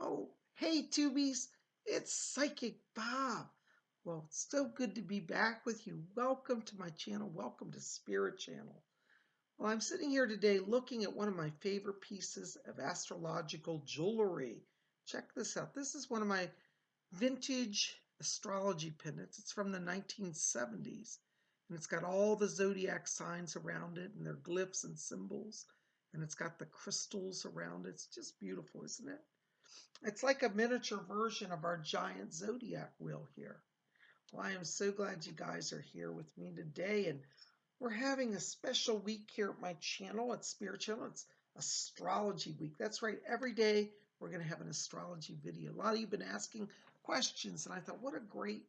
Oh, hey, Tubies, it's Psychic Bob. Well, it's so good to be back with you. Welcome to my channel. Welcome to Spirit Channel. Well, I'm sitting here today looking at one of my favorite pieces of astrological jewelry. Check this out. This is one of my vintage astrology pendants. It's from the 1970s, and it's got all the zodiac signs around it and their glyphs and symbols, and it's got the crystals around it. It's just beautiful, isn't it? It's like a miniature version of our giant zodiac wheel here. Well, I am so glad you guys are here with me today, and we're having a special week here at my channel, at Spirit Channel. It's Astrology Week. That's right, every day we're going to have an astrology video. A lot of you have been asking questions, and I thought, what a great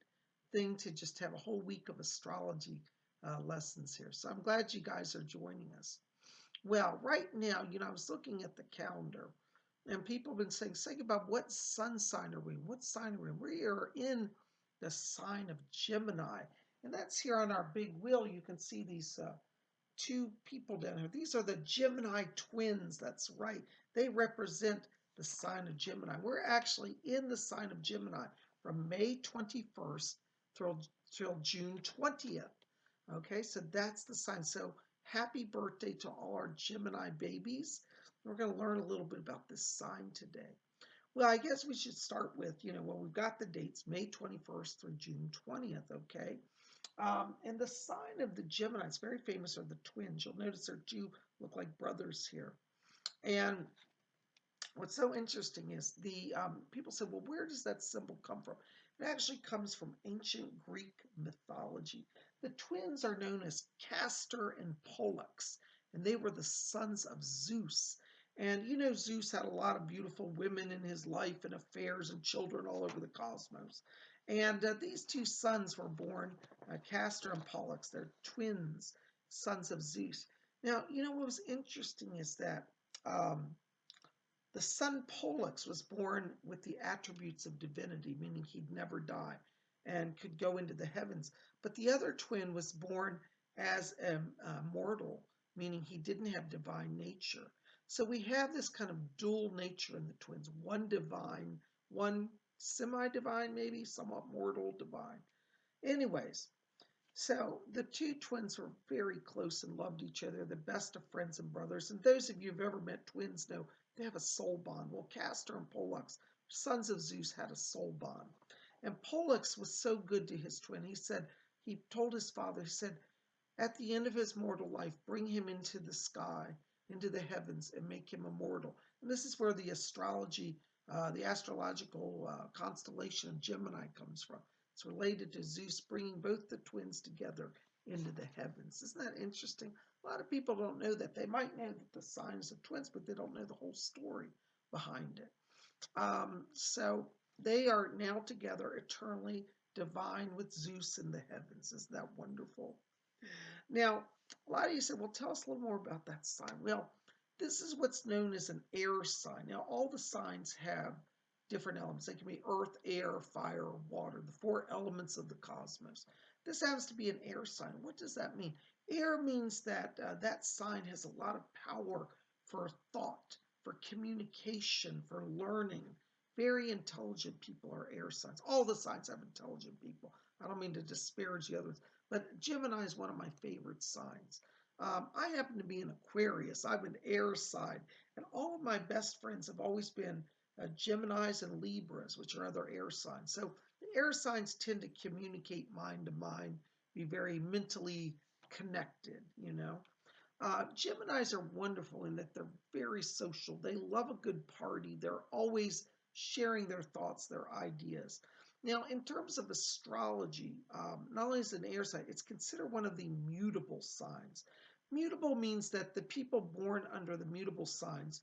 thing to just have a whole week of astrology lessons here. So I'm glad you guys are joining us. Well, right now, I was looking at the calendar, and people have been saying about what sun sign are we in? What sign are we in? We are in the sign of Gemini. And that's here on our big wheel. You can see these two people down here. These are the Gemini Twins. That's right. They represent the sign of Gemini. We're actually in the sign of Gemini from May 21st till June 20th. Okay, so that's the sign. So happy birthday to all our Gemini babies. We're going to learn a little bit about this sign today. Well, I guess we should start with, we've got the dates, May 21st through June 20th, okay? And the sign of the Gemini, it's very famous, are the twins. You'll notice there two look like brothers here. And what's so interesting is the people say, well, where does that symbol come from? It actually comes from ancient Greek mythology. The twins are known as Castor and Pollux, and they were the sons of Zeus. And Zeus had a lot of beautiful women in his life and affairs and children all over the cosmos. And these two sons were born, Castor and Pollux. They're twins, sons of Zeus. Now, what was interesting is that the son Pollux was born with the attributes of divinity, meaning he'd never die and could go into the heavens. But the other twin was born as a mortal, meaning he didn't have divine nature. So we have this kind of dual nature in the twins, one divine, one semi-divine, maybe somewhat mortal divine. Anyways, so the two twins were very close and loved each other, the best of friends and brothers. And those of you who've ever met twins know they have a soul bond. Well, Castor and Pollux, sons of Zeus, had a soul bond. And Pollux was so good to his twin. He told his father, he said, at the end of his mortal life, bring him into the sky, into the heavens, and make him immortal. And this is where the astrological constellation of Gemini comes from. It's related to Zeus bringing both the twins together into the heavens. Isn't that interesting? A lot of people don't know that. They might know that the signs of twins, but they don't know the whole story behind it. So they are now together eternally divine with Zeus in the heavens. Isn't that wonderful? Now, a lot of you said, well, tell us a little more about that sign. Well, this is what's known as an air sign. Now, all the signs have different elements. They can be earth, air, fire, or water, the four elements of the cosmos. This happens to be an air sign. What does that mean? Air means that that sign has a lot of power for thought, for communication, for learning. Very intelligent people are air signs. All the signs have intelligent people. I don't mean to disparage the others, but Gemini is one of my favorite signs. I happen to be an Aquarius. I'm an air sign, and all of my best friends have always been Geminis and Libras, which are other air signs. So the air signs tend to communicate mind to mind, be very mentally connected, Geminis are wonderful in that they're very social. They love a good party. They're always sharing their thoughts, their ideas. Now, in terms of astrology, not only is it an air sign, it's considered one of the mutable signs. Mutable means that the people born under the mutable signs,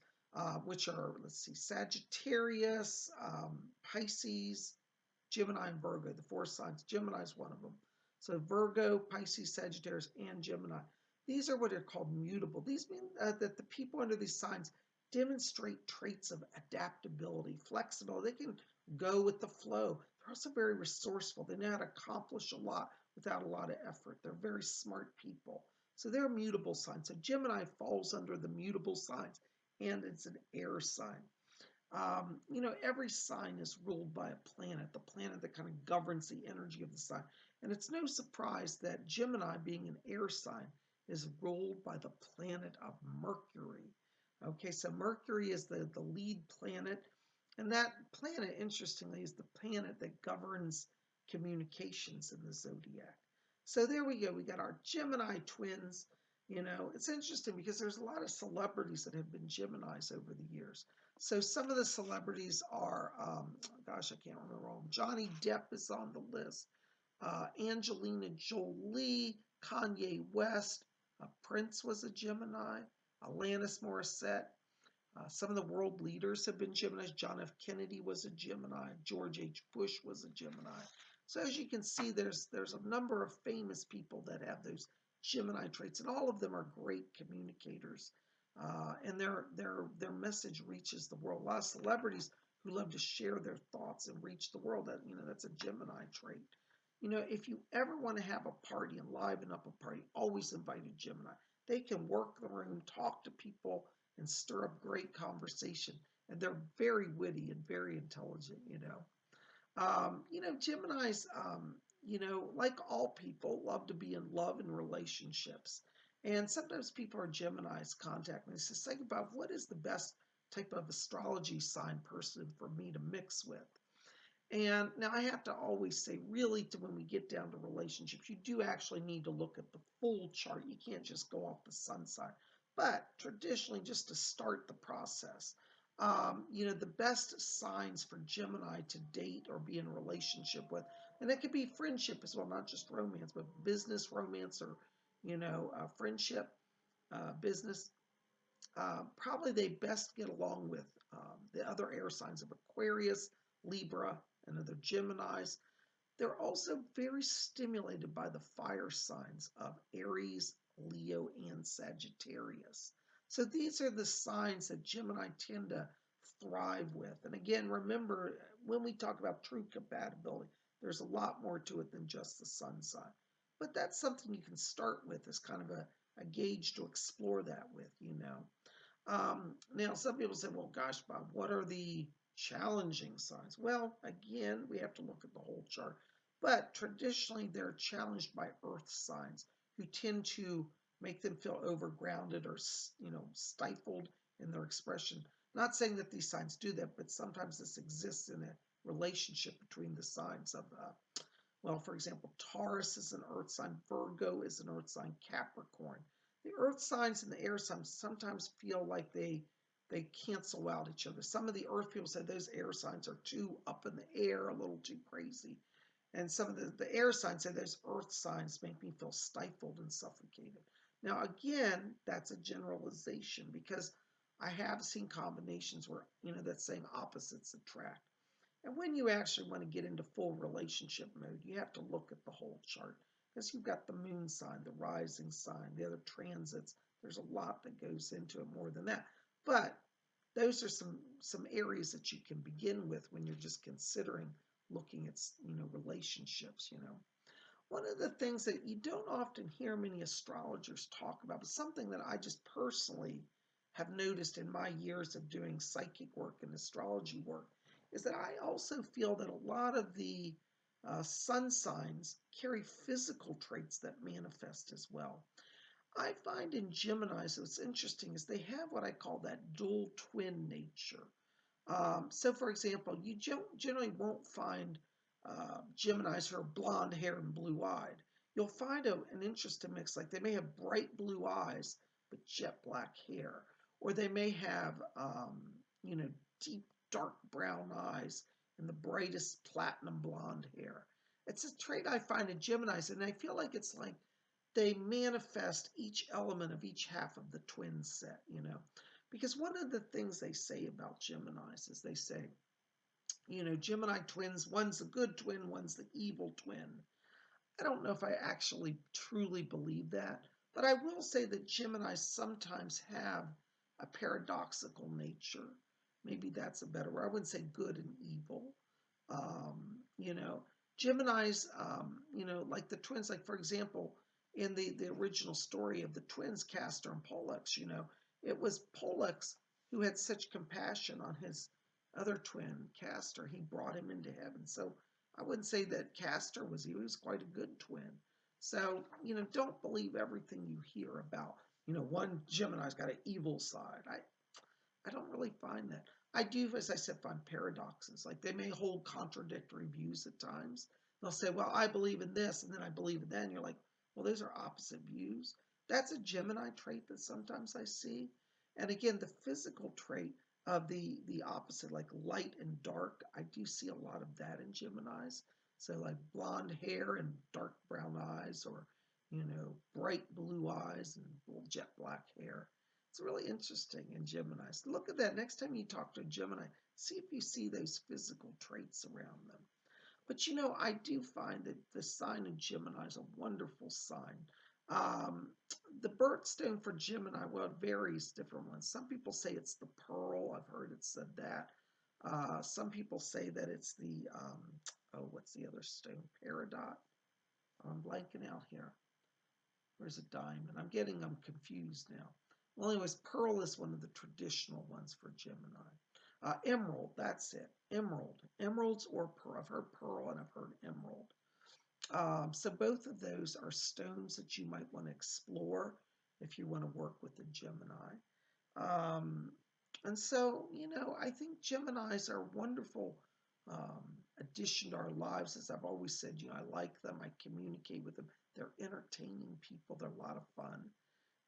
which are, let's see, Sagittarius, Pisces, Gemini, and Virgo, the four signs. Gemini is one of them. So Virgo, Pisces, Sagittarius, and Gemini. These are what are called mutable. These mean that the people under these signs demonstrate traits of adaptability, flexibility. They can go with the flow. They're also very resourceful. They know how to accomplish a lot without a lot of effort. They're very smart people. So they're mutable signs. So Gemini falls under the mutable signs, and it's an air sign. Every sign is ruled by a planet, the planet that kind of governs the energy of the sign. And it's no surprise that Gemini, being an air sign, is ruled by the planet of Mercury. Okay, so Mercury is the lead planet. And that planet, interestingly, is the planet that governs communications in the zodiac. So there we go. We got our Gemini twins. It's interesting because there's a lot of celebrities that have been Geminis over the years. So some of the celebrities are, gosh, I can't remember all. Johnny Depp is on the list. Angelina Jolie, Kanye West, Prince was a Gemini, Alanis Morissette. Some of the world leaders have been Geminis. John F. Kennedy was a Gemini. George H. Bush was a Gemini. So as you can see, there's a number of famous people that have those Gemini traits, and all of them are great communicators. And their message reaches the world. A lot of celebrities who love to share their thoughts and reach the world. That's a Gemini trait. If you ever want to have a party and liven up a party, always invite a Gemini. They can work the room, talk to people, and stir up great conversation. And they're very witty and very intelligent. Geminis, like all people, love to be in love and relationships. And sometimes people are Geminis contact me and say, Psychic what is the best type of astrology sign person for me to mix with? And now I have to always say, really, when we get down to relationships, you do actually need to look at the full chart. You can't just go off the sun sign. But traditionally, just to start the process, the best signs for Gemini to date or be in a relationship with, and it could be friendship as well, not just romance, but business, romance, or, friendship, business. Probably they best get along with the other air signs of Aquarius, Libra, and other Geminis. They're also very stimulated by the fire signs of Aries, Leo, and Sagittarius. So these are the signs that Gemini tend to thrive with. And again, remember, when we talk about true compatibility, there's a lot more to it than just the sun sign. But that's something you can start with as kind of a gauge to explore that with. Now, some people say, well, gosh, Bob, what are the challenging signs? Well, again, we have to look at the whole chart. But traditionally, they're challenged by earth signs who tend to make them feel overgrounded or, stifled in their expression. Not saying that these signs do that, but sometimes this exists in a relationship between the signs of, well, for example, Taurus is an earth sign, Virgo is an earth sign, Capricorn. The earth signs and the air signs sometimes feel like they cancel out each other. Some of the earth people say those air signs are too up in the air, a little too crazy. And some of the air signs say those earth signs make me feel stifled and suffocated. Now, again, that's a generalization because I have seen combinations where, that's saying opposites attract. And when you actually want to get into full relationship mode, you have to look at the whole chart because you've got the moon sign, the rising sign, the other transits. There's a lot that goes into it more than that. But those are some areas that you can begin with when you're just considering looking at, relationships. One of the things that you don't often hear many astrologers talk about, but something that I just personally have noticed in my years of doing psychic work and astrology work, is that I also feel that a lot of the sun signs carry physical traits that manifest as well. I find in Geminis, what's interesting is they have what I call that dual twin nature. So, for example, you generally won't find Geminis who are blonde hair and blue eyed. You'll find an interesting mix, like they may have bright blue eyes but jet black hair, or they may have, deep dark brown eyes and the brightest platinum blonde hair. It's a trait I find in Geminis, and I feel like it's like they manifest each element of each half of the twin set. Because one of the things they say about Geminis is they say, Gemini twins, one's the good twin, one's the evil twin. I don't know if I actually truly believe that, but I will say that Geminis sometimes have a paradoxical nature. Maybe that's a better word. I wouldn't say good and evil. Geminis, like the twins, like for example, in the original story of the twins, Castor and Pollux, it was Pollux who had such compassion on his other twin, Castor, he brought him into heaven. So I wouldn't say that Castor was evil. He was quite a good twin. So, don't believe everything you hear about, one Gemini's got an evil side. I don't really find that. I do, as I said, find paradoxes. Like they may hold contradictory views at times. They'll say, well, I believe in this, and then I believe in that. And you're like, well, those are opposite views. That's a Gemini trait that sometimes I see. And again, the physical trait of the opposite, like light and dark, I do see a lot of that in Geminis. So like blonde hair and dark brown eyes, or, bright blue eyes and jet black hair. It's really interesting in Geminis. Look at that. Next time you talk to a Gemini, see if you see those physical traits around them. But I do find that the sign of Gemini is a wonderful sign. Um, the birthstone for Gemini, well, it varies different ones. Some people say it's the pearl. I've heard it said that. Some people say that it's the, what's the other stone? Peridot. I'm blanking out here. Where's a diamond? I'm getting them confused now. Well, anyways, pearl is one of the traditional ones for Gemini. Emerald, that's it. Emerald. Emeralds or pearl. I've heard pearl and I've heard emerald. So both of those are stones that you might want to explore if you want to work with the Gemini. Um, and so, I think Geminis are a wonderful addition to our lives. As I've always said, I like them. I communicate with them. They're entertaining people. They're a lot of fun.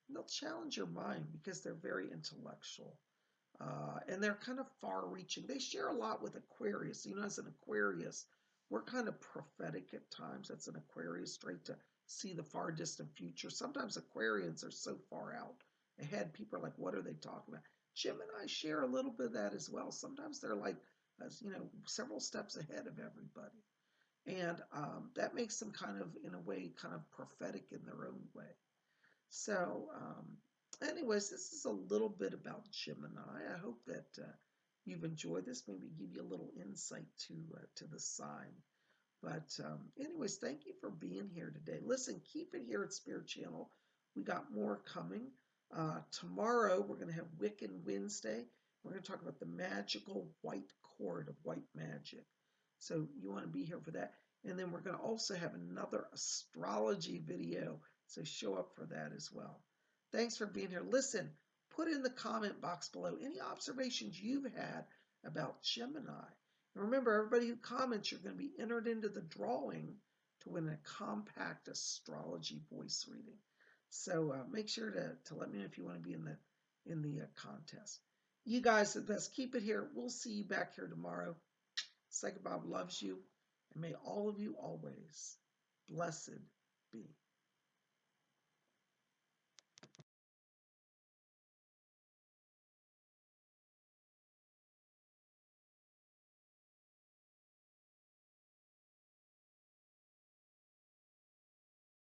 And they'll challenge your mind because they're very intellectual. And they're kind of far-reaching. They share a lot with Aquarius. As an Aquarius, we're kind of prophetic at times. That's an Aquarius trait, to see the far distant future. Sometimes Aquarians are so far out ahead, people are like, what are they talking about? Gemini share a little bit of that as well. Sometimes they're like, several steps ahead of everybody. And that makes them kind of, in a way, kind of prophetic in their own way. So, anyways, this is a little bit about Gemini. I hope that you've enjoyed this. Maybe give you a little insight to the sign. But anyways, thank you for being here today. Listen, keep it here at Spirit Channel. We got more coming. Tomorrow, we're going to have Wiccan Wednesday. We're going to talk about the magical white cord of white magic. So you want to be here for that. And then we're going to also have another astrology video. So show up for that as well. Thanks for being here. Listen, put in the comment box below any observations you've had about Gemini. And remember, everybody who comments, you're going to be entered into the drawing to win a compact astrology voice reading. So make sure to let me know if you want to be in the contest. You guys, let's keep it here. We'll see you back here tomorrow. Psychic Bob loves you, and may all of you always blessed be.